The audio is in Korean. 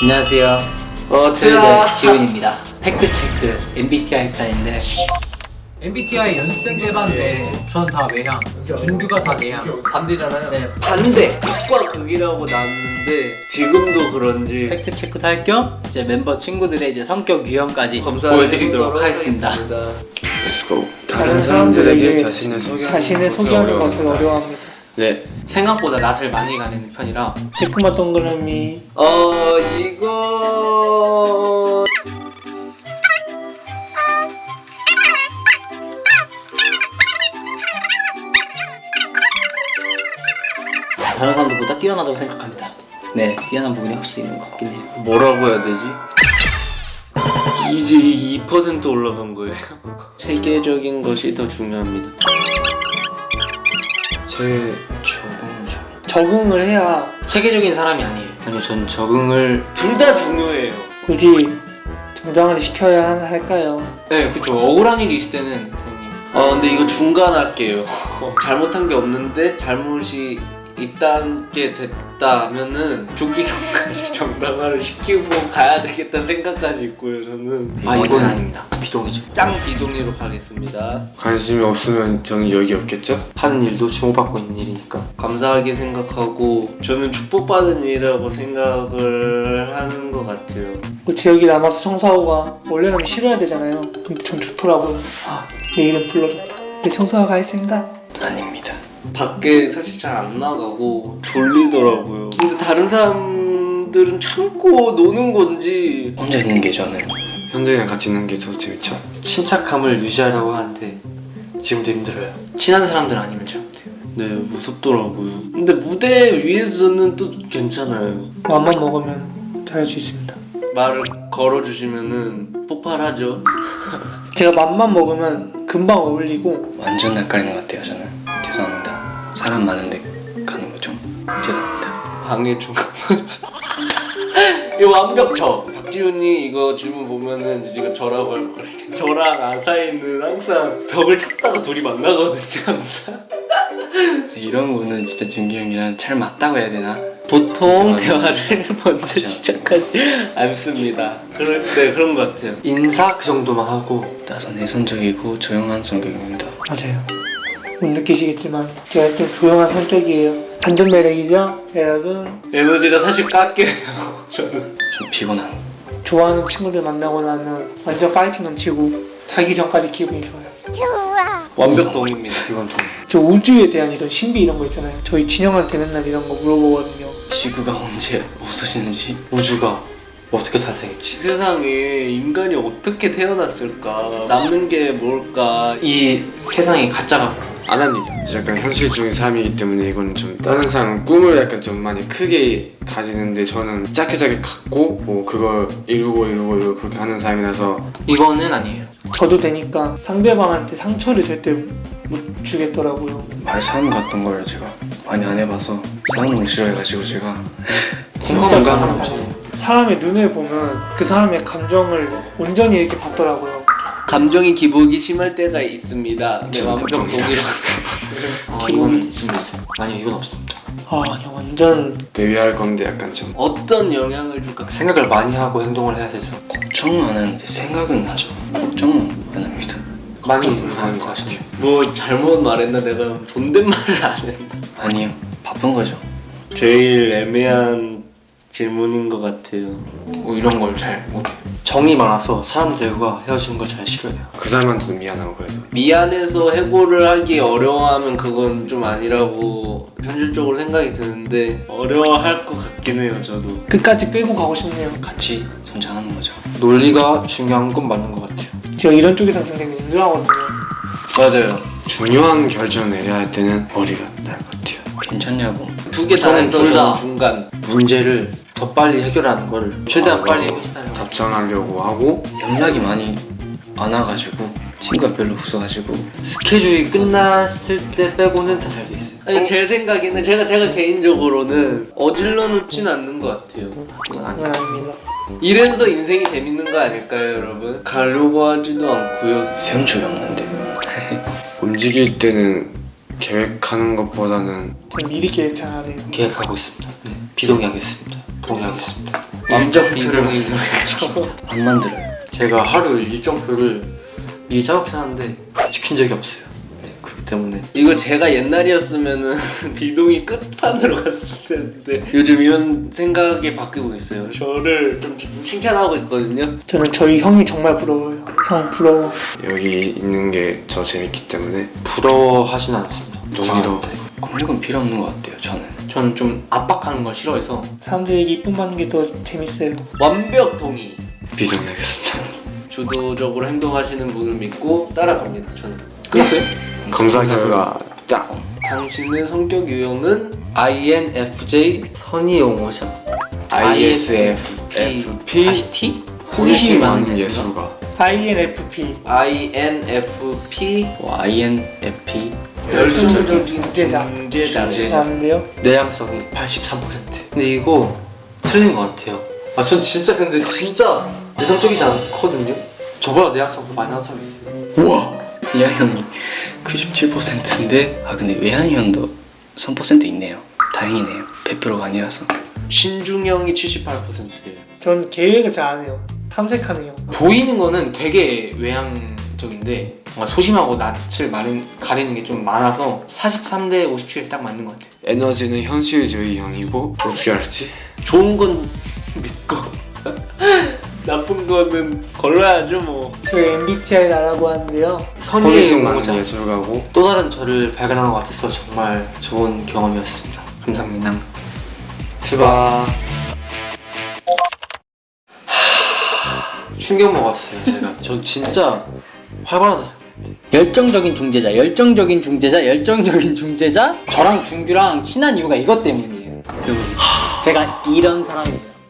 안녕하세요. 트위저 지훈입니다. 팩트체크 MBTI 편인데 MBTI 연습생 때 봤는데 전 다 외향, 준규가 다 내향. 반대잖아요. 네. 반대! 극과 극이라고 나왔는데 지금도 그런지 팩트체크도 할 겸 이제 멤버 친구들의 이제 성격 유형까지 검사를 보여드리도록 해보도록 하겠습니다. 다른 사람들에게 자신을 소개하는 것을 어려워합니다. 네. 생각보다 낯을 많이 가리는 편이라 새콤한 동그라미. 이거 다른 사람들보다 뛰어나다고 생각합니다. 네, 뛰어난 부분이 확실히 있는 것 같긴 해요. 뭐라고 해야 되지? 이제 2% 올라간 거예요. 세계적인 것이 더 중요합니다. 제 적응을 해야 체계적인 사람이 아니에요. 아니요, 전 적응을 둘 다 중요해요. 굳이 정당을 시켜야 할까요? 네, 그쵸. 억울한 일이 있을 때는 당연히 근데 이거 중간 할게요. 잘못한 게 없는데 잘못이 있다게 됐다면은 죽기 전까지 정당화를 시키고 가야 되겠다는 생각까지 있고요. 저는 이건 아닙니다. 비동이죠. 짱 비동리로 가겠습니다. 관심이 없으면 저는 여기 없겠죠? 하는 일도 주목받고 있는 일이니까. 감사하게 생각하고 저는 축복받은 일이라고 생각을 하는 것 같아요. 제 여기 남아서 청소하고가 원래는 싫어야 되잖아요. 근데 전 좋더라고요. 내 이름 불러줬다. 네, 청소하고 가겠습니다. 아닙니다. 밖에 사실 잘 안 나가고 졸리더라고요. 근데 다른 사람들은 참고 노는 건지 혼자 있는 게 저는 현재랑 같이 있는 게 더 재밌죠? 침착함을 유지하려고 하는데 지금도 힘들어요. 친한 사람들 아니면 잘 못해요. 네 무섭더라고요. 근데 무대 위에서는 또 괜찮아요. 맘만 먹으면 다 할 수 있습니다. 말을 걸어주시면은 폭발하죠. 제가 맘만 먹으면 금방 어울리고 완전 낯가리는 것 같아요. 저는 죄송합니다. 사람 많은데 가는 거 좀 죄송합니다. 방해 좀 이거 완벽쳐. 박지훈이 이거 질문 보면은 이거 저라고 할 거예요. 저랑 아사히는 항상 벽을 찾다가 둘이 만나거든요. 항상. 이런 거는 진짜 준기 형이랑 잘 맞다고 해야 되나? 보통 맞아. 대화를 먼저 시작하지 않습니다. 그럴 때 그런 것 같아요. 인사 그 정도만 하고 따서 내성적이고 조용한 성격입니다. 맞아요. 못 느끼시겠지만 제가 좀 조용한 성격이에요. 반전 매력이죠, 여러분. 에너지가 사실 깎여요. 저는. 좀 피곤한. 좋아하는 친구들 만나고 나면 완전 파이팅 넘치고 자기 전까지 기분이 좋아요. 완벽 동입니다. 이건 좀 저 우주에 대한 이런 신비 이런 거 있잖아요. 저희 진영한테 맨날 이런 거 물어보거든요. 지구가 언제 없어지는지. 우주가 어떻게 탄생했지? 세상에 인간이 어떻게 태어났을까? 남는 게 뭘까? 이 세상이 가짜가 안 합니다. 약간 현실적인 삶이기 때문에 이건 좀 다른 사람은 꿈을 약간 좀 많이 크게 가지는데 저는 작게 갖고 뭐 그걸 이루고 그렇게 하는 삶이라서 이거는 아니에요. 저도 되니까 상대방한테 상처를 절대 못 주겠더라고요. 말싸움 같은 걸 제가 많이 안 해봐서 싸우는 걸 싫어해가지고 제가 진짜 공감을 사람 엄청 잘해요. 사람의 눈을 보면 그 사람의 감정을 온전히 이렇게 봤더라고요. 감정이 기복이 심할 때가 있습니다. 네, 진짜 완벽 동의다. 동의다. 이건 좀 있어요. 아니요, 이건 없습니다. 그냥 완전 데뷔할 건데 약간 좀 어떤 영향을 줄까? 생각을 많이 하고 행동을 해야 돼서 걱정은 안 하는데 생각은 하죠. 걱정은 안 합니다. 많이 걱정을 하는 것 같아요. 뭐 잘못 말했나? 내가 존댓말을 안 했나? 아니요. 바쁜 거죠. 제일 애매한 질문인 것 같아요. 뭐 이런 걸 잘 못해요. 정이 많아서 사람들과 헤어지는 걸 잘 싫어해요. 그 사람한테도 미안하고 그래서 미안해서 해고를 하기 어려워하면 그건 좀 아니라고 현실적으로 생각이 드는데 어려워할 것 같긴 해요. 저도. 끝까지 끌고 가고 싶네요. 같이 성장하는 거죠. 논리가 중요한 건 맞는 것 같아요. 제가 이런 쪽에서 굉장히 인정하거든요. 맞아요. 중요한 결정을 내려야 할 때는 머리가 나을 것 같아요. 괜찮냐고. 두 개 다 저는 해서 둘 다. 저는 중간. 문제를 더 빨리 해결하는 걸 최대한 빨리 해결하려고 해요. 답장하려고 하고 연락이 많이 안 와가지고 친구가 별로 없어가지고 스케줄이 끝났을 때 빼고는 다 잘 돼 있어요. 아니 제 생각에는 제가 개인적으로는 어질러 놓진 않는 것 같아요. 그건 아닙니다. 이래서 인생이 재밌는 거 아닐까요, 여러분? 가려고 하지도 않고요. 세운 적이 없는데. 움직일 때는 계획하는 것보다는 전 미리 계획 잘 안 해요. 계획하고 있습니다. 네, 비동의하겠습니다. 동의하겠습니다. 완전 비동의 들어가시고 안 만들어요. 제가 하루 일정표를 미리 짜놓긴 하는데 지킨 적이 없어요. 네, 그렇기 때문에 이거 제가 옛날이었으면은 비동의 끝판으로 갔을 텐데 요즘 이런 생각이 바뀌고 있어요. 저를 좀 칭찬하고 있거든요. 저는 저희 형이 정말 부러워요. 형 부러워. 여기 있는 게 저 재밌기 때문에 부러워하지는 않습니다. 동의로. 공익은 필요 없는 것 같아요. 저는 좀 압박하는 걸 싫어해서 사람들에게 이쁨 받는 게 더 재밌어요. 완벽 동의. 비동의하겠습니다. 주도적으로 행동하시는 분을 믿고 따라갑니다. 저는. 끝났어요? 검사 결과 딱 당신의 성격 유형은 INFJ 선의 용어자 ISFP 다시 T? 호기심이 많은 예술가. 예술가. INFP INFP INFP 열정적인 중재자. 중재자래. 아는데요? 내향성이 83%. 근데 이거 틀린 것 같아요. 아, 전 진짜 근데 진짜 내성적이지 않거든요. 저보다 내향성 더 많이 하는 사람 있어요. 이하형이 97%인데 근데 외향형도 3% 있네요. 다행이네요. 100%가 아니라서. 신중형이 78%예요. 전 계획을 잘 안 해요. 탐색하네요. 보이는 거는 되게 외향적인데 뭔가 소심하고 낯을 가리는 게 좀 많아서 43대 57이 딱 맞는 것 같아요. 에너지는 현실주의형이고 어떻게 알았지? 좋은 건 믿고 나쁜 거는 걸러야죠 뭐. 저희 MBTI 나라고 하는데요. 선의 호기심 많은 용어자 예술가고 또 다른 저를 발견한 것 같아서 정말 좋은 경험이었습니다. 감사합니다. 트바. 충격 먹었어요 제가. 전 진짜 활발하다. 열정적인 중재자, 열정적인 중재자, 열정적인 중재자. 저랑 준규랑 친한 이유가 이것 때문이에요. 제가 이런 사람이에요.